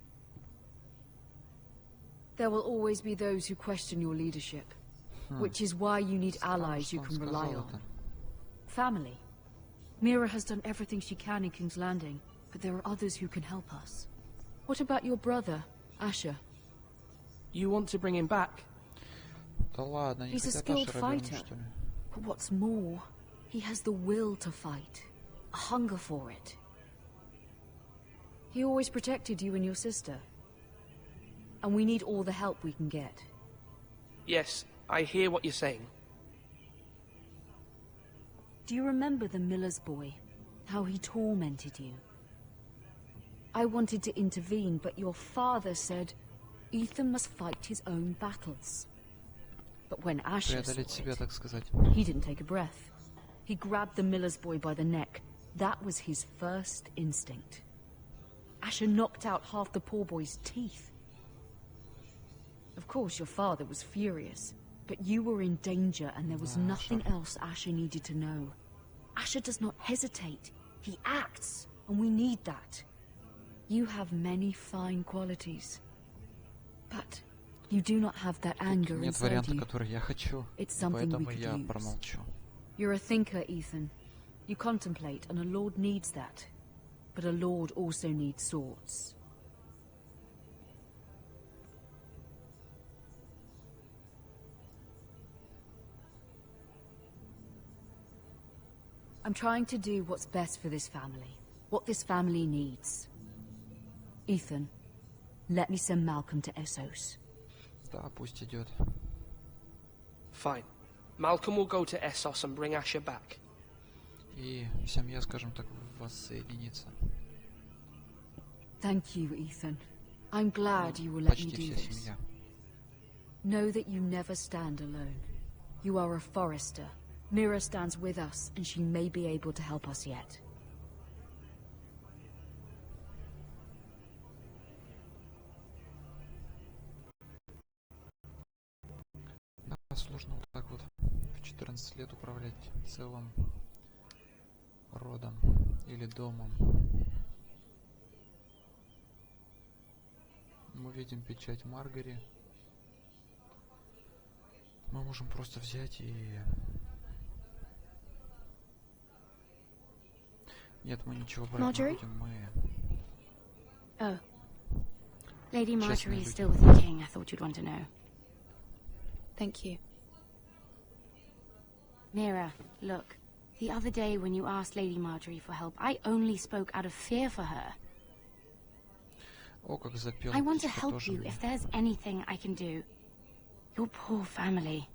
There will always be those who question your leadership, which is why you need allies you can rely on. Family. Mira has done everything she can in King's Landing, but there are others who can help us. What about your brother, Asher? You want to bring him back? He's a skilled fighter. But what's more, he has the will to fight. a hunger for it. He always protected you and your sister. And we need all the help we can get. Yes, I hear what you're saying. Do you remember the miller's boy? How he tormented you? I wanted to intervene, but your father said Ethan must fight his own battles. But when Asher saw it, he didn't take a breath. He grabbed the miller's boy by the neck. That was his first instinct. Asher knocked out half the poor boy's teeth. Of course, your father was furious, but you were in danger and there was nothing else Asher needed to know. Asher does not hesitate. He acts, and we need that. You have many fine qualities, but you do not have that anger inside you. It's something we could use. You're a thinker, Ethan. You contemplate, and a lord needs that. But a lord also needs swords. I'm trying to do what's best for this family. What this family needs. Ethan, let me send Malcolm to Essos. Да, пусть идет. Fine. Malcolm will go to Essos and bring Asher back. И семья, скажем так, воссоединится. Thank you, Ethan. I'm glad you will let me do this. Know that you never stand alone. You are a Forester. Mira stands with us, and she may be able to help us yet. Да, сложно вот так вот в 14 лет управлять целым родом или домом. Мы видим печать Маргари. Мы можем просто взять и... Нет, мы ничего брать не будем, мы... Oh. Lady Marjorie is still with the king. I thought you'd want to know. Thank you. Mira, look. The other day when you asked Lady Marjorie for help, I only spoke out of fear for her. О, как запел. I want to help you if there's anything I can do. Your poor family.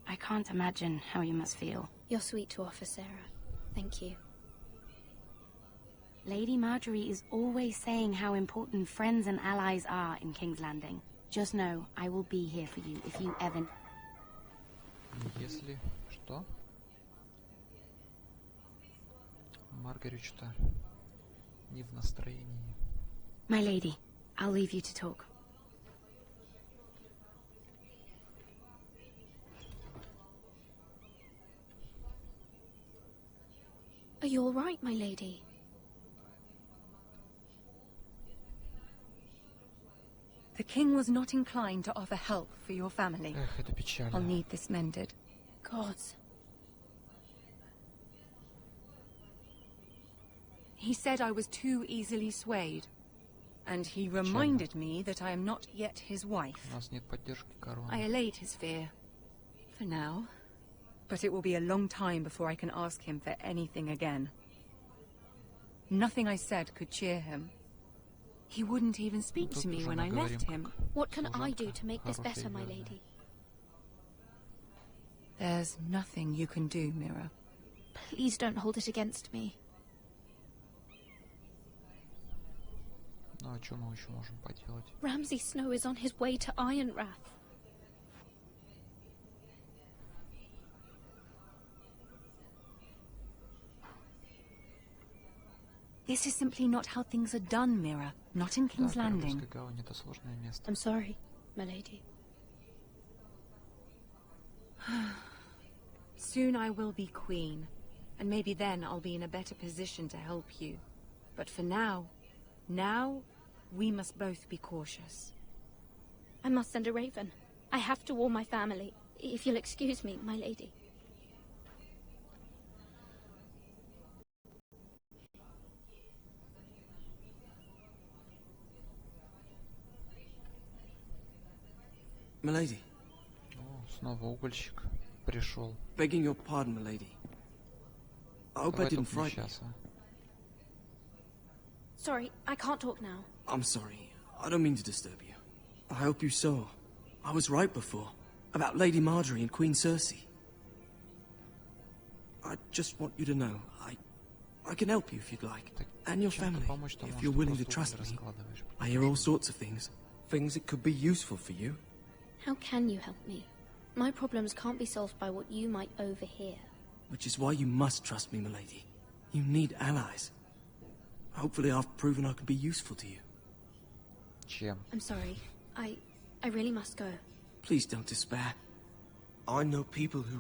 I can't imagine how you must feel. You're sweet to offer, Sarah. Thank you. Lady Marjorie is always saying how important friends and allies are in King's Landing. Just know, I will be here for you if you ever... Если что? Маргари что-то не в настроении. My lady, I'll leave you to talk. Are you all right, my lady? The king was not inclined to offer help for your family. Эх, это печально. I'll need this mended. Gods. He said I was too easily swayed. And he reminded me that I am not yet his wife. У нас нет поддержки короны. I allayed his fear. For now. But it will be a long time before I can ask him for anything again. Nothing I said could cheer him. He wouldn't even speak to me when I left him. What can I do to make this better, my lady? There's nothing you can do, Mira. Please don't hold it against me. Ну, а что мы еще можем поделать? Ramsay Snow is on his way to Ironrath. This is simply not how things are done, Mira. Not in King's Landing. I'm sorry, my lady. Soon I will be queen, and maybe then I'll be in a better position to help you. But for now, we must both be cautious. I must send a raven. I have to warn my family. If you'll excuse me, my lady. Milady. О, снова угольщик пришел. Begging your pardon, milady. I hope I didn't frighten you. Sorry, I can't talk now. I'm sorry. I don't mean to disturb you. I hope you saw. I was right before. About Lady Marjorie and Queen Cersei. I just want you to know, I can help you if you'd like. And your family, if you're willing to trust me. I hear all sorts of things. Things that could be useful for you. How can you help me? My problems can't be solved by what you might overhear. Which is why you must trust me, milady. You need allies. Hopefully I've proven I can be useful to you. I'm sorry. I really must go. Please don't despair. I know people who...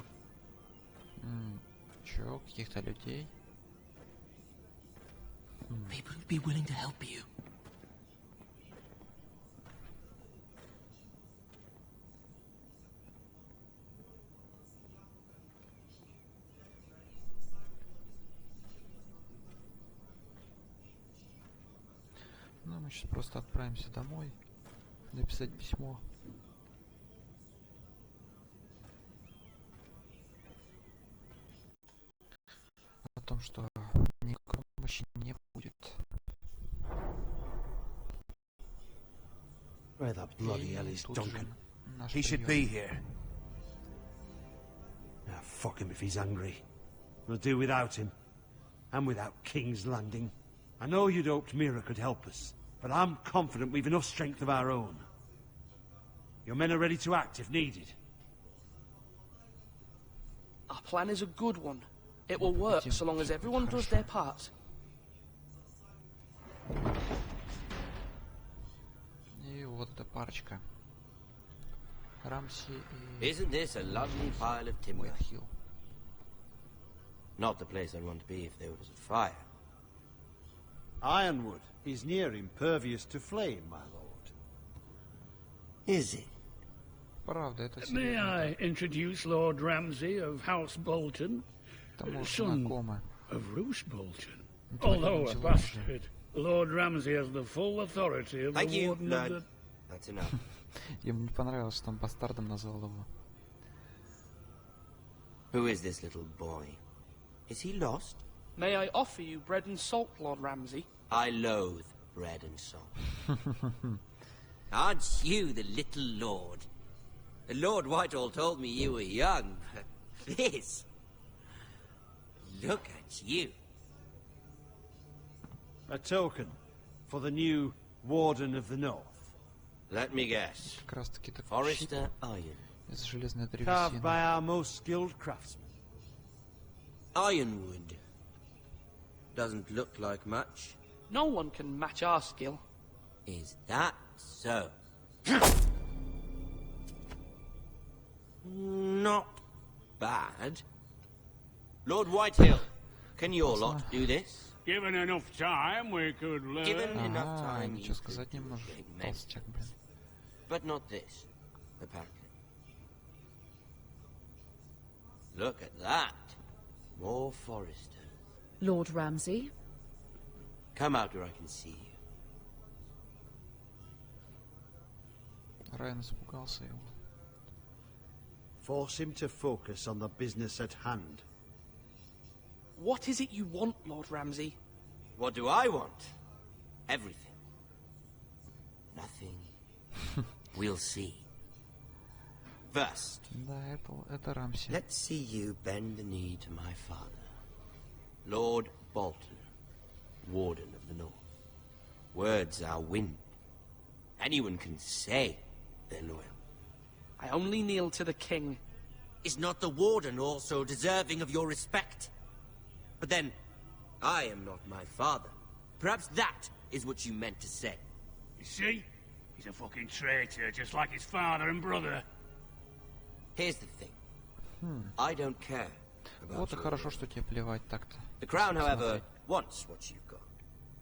каких-то людей. People who'd be willing to help you. Ну, мы сейчас просто отправимся домой, написать письмо. О том, что никакой помощи не будет. Where the bloody hell is Duncan? He should be here. Ah, fuck him if he's angry. We'll do without him. And without King's Landing. I know you'd hoped Mira could help us, but I'm confident we've enough strength of our own. Your men are ready to act if needed. Our plan is a good one. It will work so long as everyone does their part. И вот эта парочка. Рамси и... Isn't this a lovely pile of timber? Not the place I'd want to be if there was a fire. Ironwood is near impervious to flame, my lord. Is it? Правда, это May I introduce Lord Ramsay of House Bolton, son of Roose Bolton? Although a bastard, Lord Ramsay has the full authority of the Warden of the... That's enough. Ему не понравилось, что он бастардом назвал его. Who is this little boy? Is he lost? May I offer you bread and salt, Lord Ramsay? I loathe bread and salt. Aren't you the little lord? Lord Whitehall told me you were young, but this... Look at you. A token for the new Warden of the North. Let me guess. Forester iron. Carved by our most skilled craftsmen. Ironwood. Doesn't look like much. No one can match our skill. Is that so? Not bad. Lord Whitehill, can your lot do this? Given enough time, we could learn. Given enough time, ничего сказать не можешь. Толстяк, блин. But not this, apparently. Look at that. More foresters. Lord Ramsay? Come out where I can see you. Райан испугался его. Force him to focus on the business at hand. What is it you want, Lord Ramsay? What do I want? Everything. Nothing. We'll see. First, это Рамси. Let's see you bend the knee to my father, Lord Bolton, Warden of the North. Words are wind. Anyone can say they're loyal. I only kneel to the king. Is not the Warden also deserving of your respect? But then, I am not my father. Perhaps that is what you meant to say. You see? He's a fucking traitor, just like his father and brother. Here's the thing. I don't care about Вот и хорошо, что тебе плевать так-то. The crown, however, wants what you've got.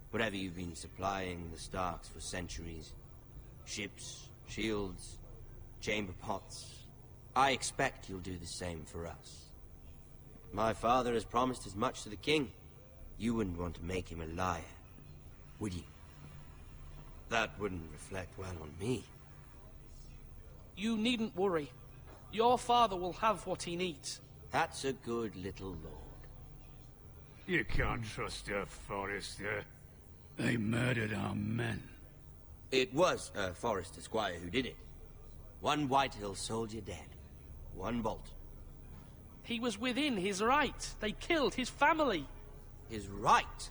Whatever you've been supplying the Starks for centuries. Ships, shields, chamber pots. I expect you'll do the same for us. My father has promised as much to the king. You wouldn't want to make him a liar, would you? That wouldn't reflect well on me. You needn't worry. Your father will have what he needs. That's a good little lord. You can't trust a Forrester. They murdered our men. It was a Forrester squire who did it. One Whitehill soldier dead. One bolt. He was within his right. They killed his family. His right?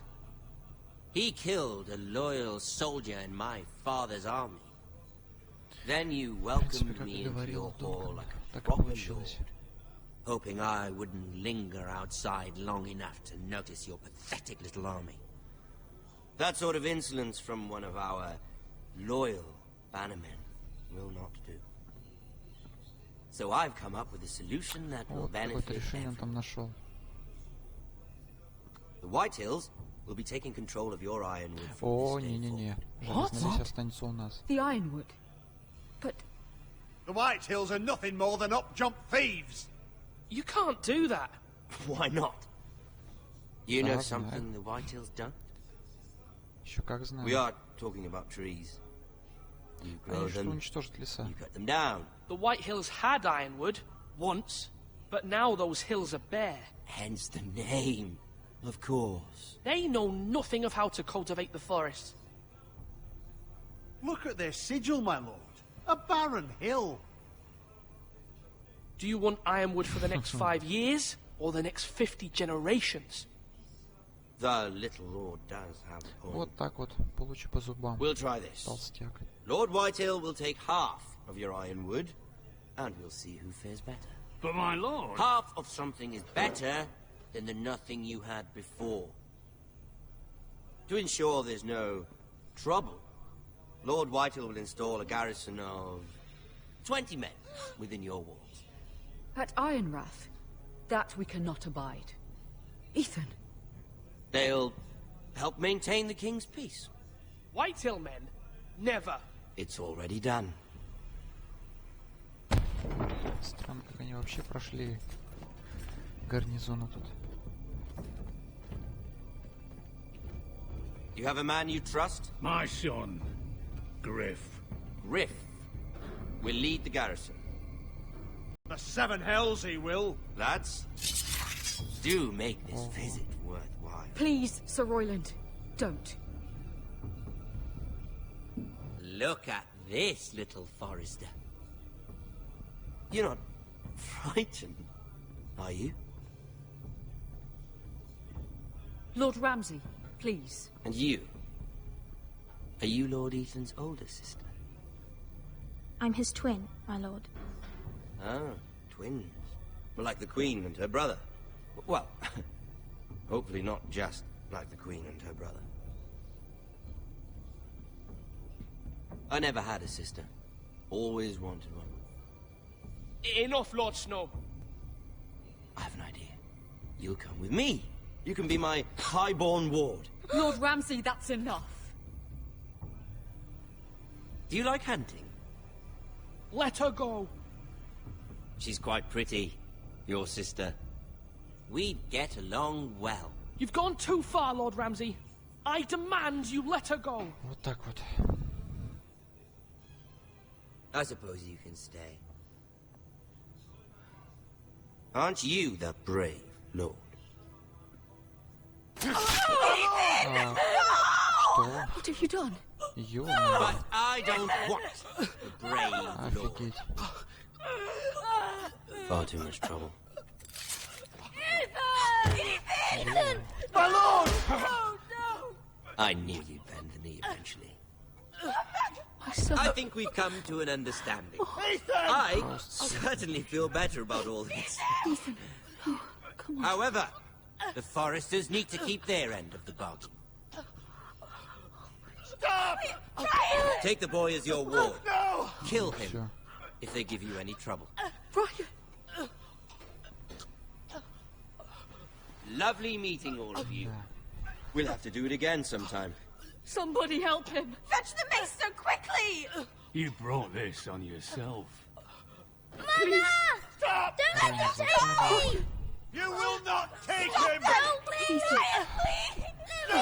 He killed a loyal soldier in my father's army. Then you welcomed me into your hall like a proper lord, hoping I wouldn't linger outside long enough to notice your pathetic little army. That sort of insolence from one of our loyal bannermen will not do. So I've come up with a solution that will benefit everyone. The Whitehills will be taking control of your ironwood from this day forward. What? The ironwood? But... The Whitehills are nothing more than up-jump thieves! You can't do that. Why not? You know something the Whitehills don't? We are talking about trees. You grow them, you cut them down. The Whitehills had ironwood, once, but now those hills are bare. Hence the name, of course. They know nothing of how to cultivate the forest. Look at their sigil, my lord. A barren hill. Do you want ironwood for the next 5 years, or the next 50 generations? The little lord does have a point. Вот так вот, получи по зубам. We'll try this. Толстяк. Lord Whitehill will take half of your ironwood, and we'll see who fares better. But my lord... Half of something is better than the nothing you had before. To ensure there's no trouble, Lord Whitehill will install a garrison of 20 men within your walls. At Ironrath, that we cannot abide. Ethan. They'll help maintain the king's peace. Whitehill men? Never. It's already done. Странно, как они вообще прошли гарнизоны тут. You have a man you trust? My son, Griff. Griff will lead the garrison. The seven hells he will. Lads, do make this visit worthwhile. Please, Sir Royland, don't. Look at this, little Forrester. You're not frightened, are you? Lord Ramsay, please. And you? Are you Lord Ethan's older sister? I'm his twin, my lord. Ah, twins. Well, like the Queen and her brother. Well, hopefully not just like the Queen and her brother. I never had a sister. Always wanted one. Enough, Lord Snow. I have an idea. You'll come with me. You can be my highborn ward. Lord Ramsay, that's enough. Do you like hunting? Let her go. She's quite pretty, your sister. We'd get along well. You've gone too far, Lord Ramsay. I demand you let her go. Вот так вот. I suppose you can stay. Aren't you the brave lord? What have you done? But I don't want the brave lord. Far too much trouble. Ethan! My lord! Oh, no! I knew you'd bend the knee eventually. My son. I think we've come to an understanding. Ethan! I certainly feel better about all this. Ethan. Oh, come on. However, the Foresters need to keep their end of the bargain. Stop! Take the boy as your ward. No! Kill him if they give you any trouble. Brian. Lovely meeting all of you. We'll have to do it again sometime. Somebody help him. Fetch the maester quickly! You brought this on yourself. Mama! Stop! Don't let him take me! You will not take Stop him! that, please! Ryan, please! No!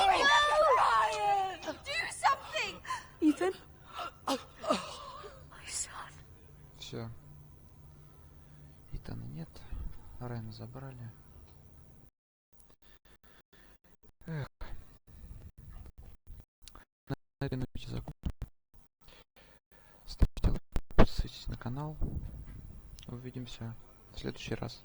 Ryan! Do something! Ethan? My son. Все. Итана нет. Райана забрали. Эх. На этой ноте закончим. Ставьте лайк, подписывайтесь на канал. Увидимся в следующий раз.